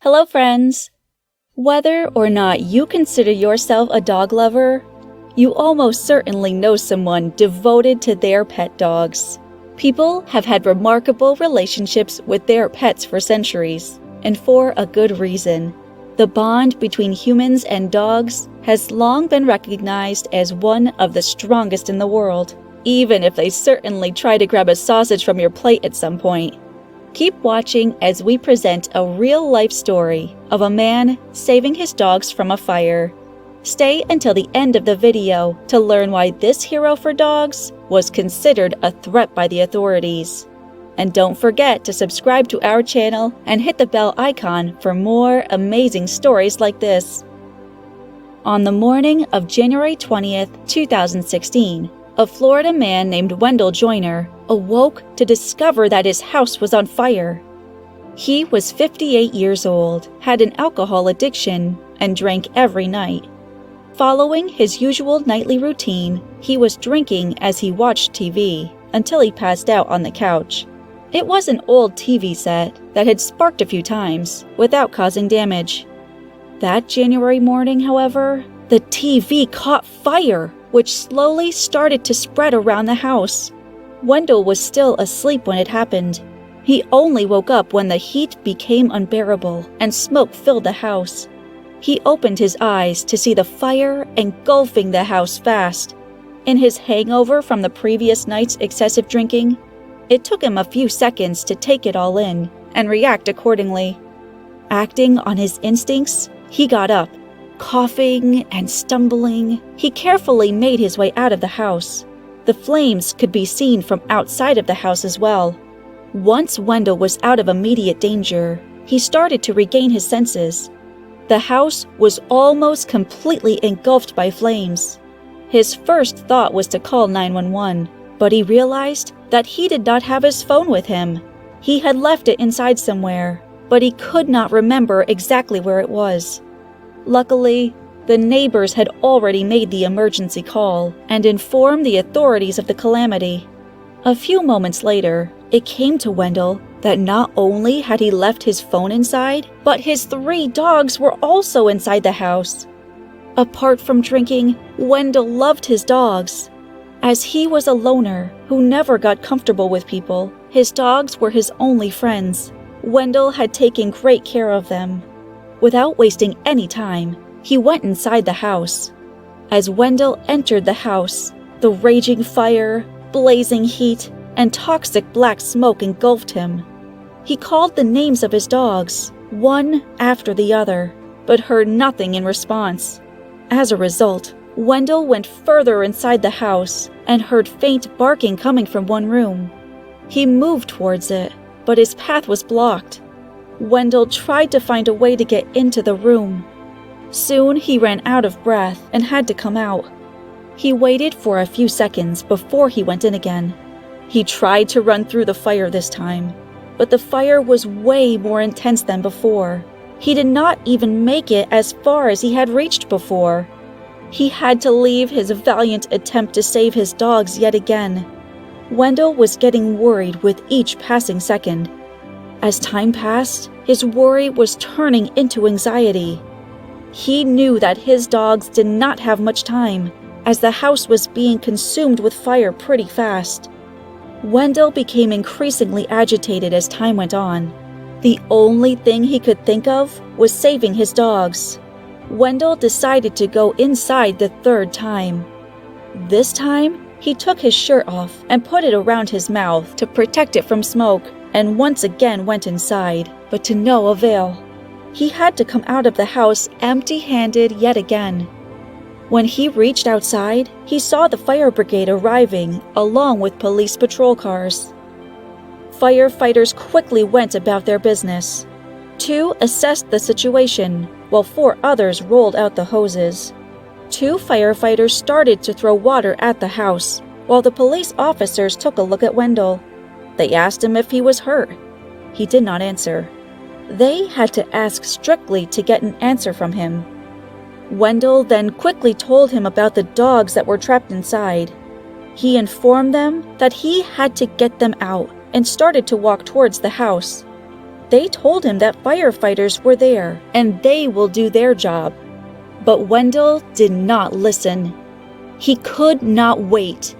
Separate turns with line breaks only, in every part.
Hello, friends! Whether or not you consider yourself a dog lover, you almost certainly know someone devoted to their pet dogs. People have had remarkable relationships with their pets for centuries, and for a good reason. The bond between humans and dogs has long been recognized as one of the strongest in the world, even if they certainly try to grab a sausage from your plate at some point. Keep watching as we present a real-life story of a man saving his dogs from a fire. Stay until the end of the video to learn why this hero for dogs was considered a threat by the authorities. And don't forget to subscribe to our channel and hit the bell icon for more amazing stories like this. On the morning of January 20th, 2016, a Florida man named Wendell Joyner awoke to discover that his house was on fire. He was 58 years old, had an alcohol addiction, and drank every night. Following his usual nightly routine, he was drinking as he watched TV until he passed out on the couch. It was an old TV set that had sparked a few times without causing damage. That January morning, however, the TV caught fire, which slowly started to spread around the house. Wendell was still asleep when it happened. He only woke up when the heat became unbearable and smoke filled the house. He opened his eyes to see the fire engulfing the house fast. In his hangover from the previous night's excessive drinking, it took him a few seconds to take it all in and react accordingly. Acting on his instincts, he got up. Coughing and stumbling, he carefully made his way out of the house. The flames could be seen from outside of the house as well. Once Wendell was out of immediate danger, he started to regain his senses. The house was almost completely engulfed by flames. His first thought was to call 911, but he realized that he did not have his phone with him. He had left it inside somewhere, but he could not remember exactly where it was. Luckily, the neighbors had already made the emergency call and informed the authorities of the calamity. A few moments later, it came to Wendell that not only had he left his phone inside, but his 3 dogs were also inside the house. Apart from drinking, Wendell loved his dogs. As he was a loner who never got comfortable with people, his dogs were his only friends. Wendell had taken great care of them. Without wasting any time, he went inside the house. As Wendell entered the house, the raging fire, blazing heat, and toxic black smoke engulfed him. He called the names of his dogs, one after the other, but heard nothing in response. As a result, Wendell went further inside the house and heard faint barking coming from one room. He moved towards it, but his path was blocked. Wendell tried to find a way to get into the room. Soon he ran out of breath and had to come out. He waited for a few seconds before he went in again. He tried to run through the fire this time, but the fire was way more intense than before. He did not even make it as far as he had reached before. He had to leave his valiant attempt to save his dogs yet again. Wendell was getting worried with each passing second. As time passed, his worry was turning into anxiety. He knew that his dogs did not have much time, as the house was being consumed with fire pretty fast. Wendell became increasingly agitated as time went on. The only thing he could think of was saving his dogs. Wendell decided to go inside the 3rd time. This time, he took his shirt off and put it around his mouth to protect it from smoke, and once again went inside, but to no avail. He had to come out of the house empty-handed yet again. When he reached outside, he saw the fire brigade arriving along with police patrol cars. Firefighters quickly went about their business. 2 assessed the situation, while 4 others rolled out the hoses. 2 firefighters started to throw water at the house, while the police officers took a look at Wendell. They asked him if he was hurt. He did not answer. They had to ask strictly to get an answer from him. Wendell then quickly told him about the dogs that were trapped inside. He informed them that he had to get them out and started to walk towards the house. They told him that firefighters were there and they will do their job. But Wendell did not listen. He could not wait.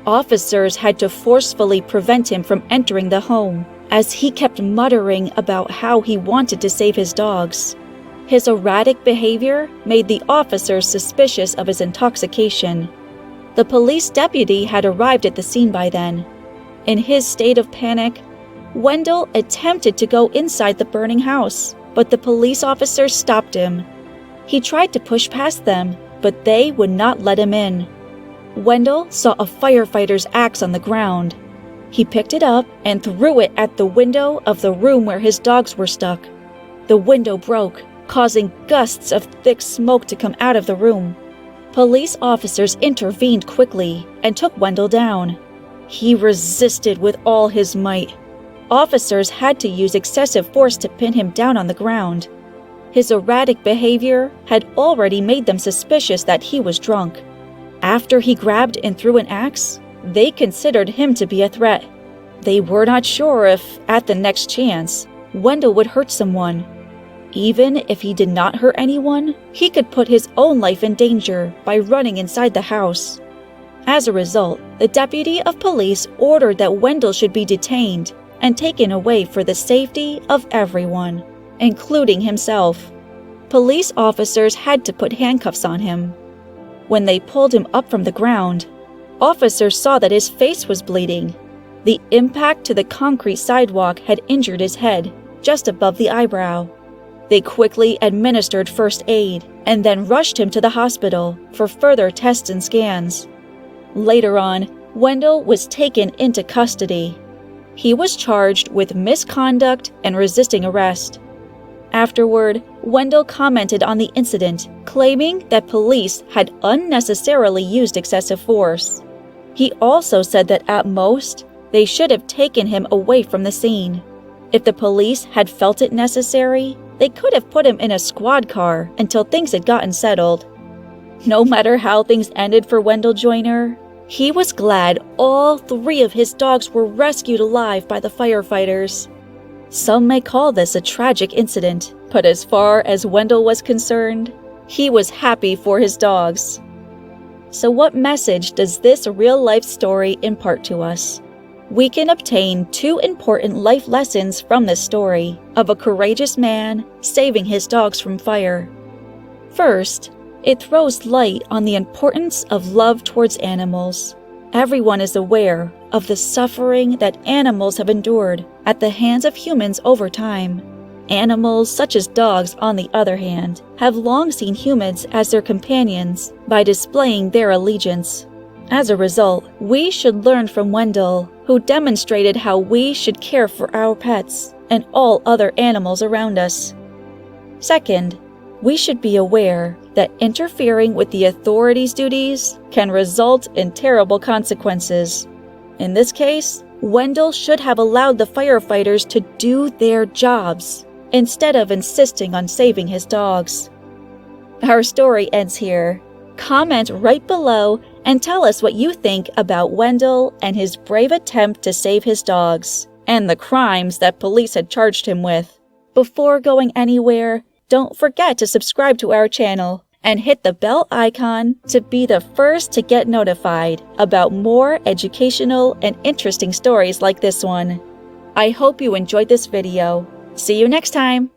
Officers had to forcefully prevent him from entering the home, as he kept muttering about how he wanted to save his dogs. His erratic behavior made the officers suspicious of his intoxication. The police deputy had arrived at the scene by then. In his state of panic, Wendell attempted to go inside the burning house, but the police officers stopped him. He tried to push past them, but they would not let him in. Wendell saw a firefighter's axe on the ground. He picked it up and threw it at the window of the room where his dogs were stuck. The window broke, causing gusts of thick smoke to come out of the room. Police officers intervened quickly and took Wendell down. He resisted with all his might. Officers had to use excessive force to pin him down on the ground. His erratic behavior had already made them suspicious that he was drunk. After he grabbed and threw an axe, they considered him to be a threat. They were not sure if, at the next chance, Wendell would hurt someone. Even if he did not hurt anyone, he could put his own life in danger by running inside the house. As a result, the deputy of police ordered that Wendell should be detained and taken away for the safety of everyone, including himself. Police officers had to put handcuffs on him. When they pulled him up from the ground, officers saw that his face was bleeding. The impact to the concrete sidewalk had injured his head, just above the eyebrow. They quickly administered first aid and then rushed him to the hospital for further tests and scans. Later on, Wendell was taken into custody. He was charged with misconduct and resisting arrest. Afterward, Wendell commented on the incident, claiming that police had unnecessarily used excessive force. He also said that at most, they should have taken him away from the scene. If the police had felt it necessary, they could have put him in a squad car until things had gotten settled. No matter how things ended for Wendell Joyner, he was glad all 3 of his dogs were rescued alive by the firefighters. Some may call this a tragic incident, but as far as Wendell was concerned, he was happy for his dogs. So what message does this real-life story impart to us? We can obtain 2 important life lessons from this story of a courageous man saving his dogs from fire. First, it throws light on the importance of love towards animals. Everyone is aware of the suffering that animals have endured at the hands of humans over time. Animals, such as dogs, on the other hand, have long seen humans as their companions by displaying their allegiance. As a result, we should learn from Wendell, who demonstrated how we should care for our pets and all other animals around us. Second, we should be aware that interfering with the authorities' duties can result in terrible consequences. In this case, Wendell should have allowed the firefighters to do their jobs instead of insisting on saving his dogs. Our story ends here. Comment right below and tell us what you think about Wendell and his brave attempt to save his dogs, and the crimes that police had charged him with. Before going anywhere, don't forget to subscribe to our channel and hit the bell icon to be the first to get notified about more educational and interesting stories like this one. I hope you enjoyed this video. See you next time!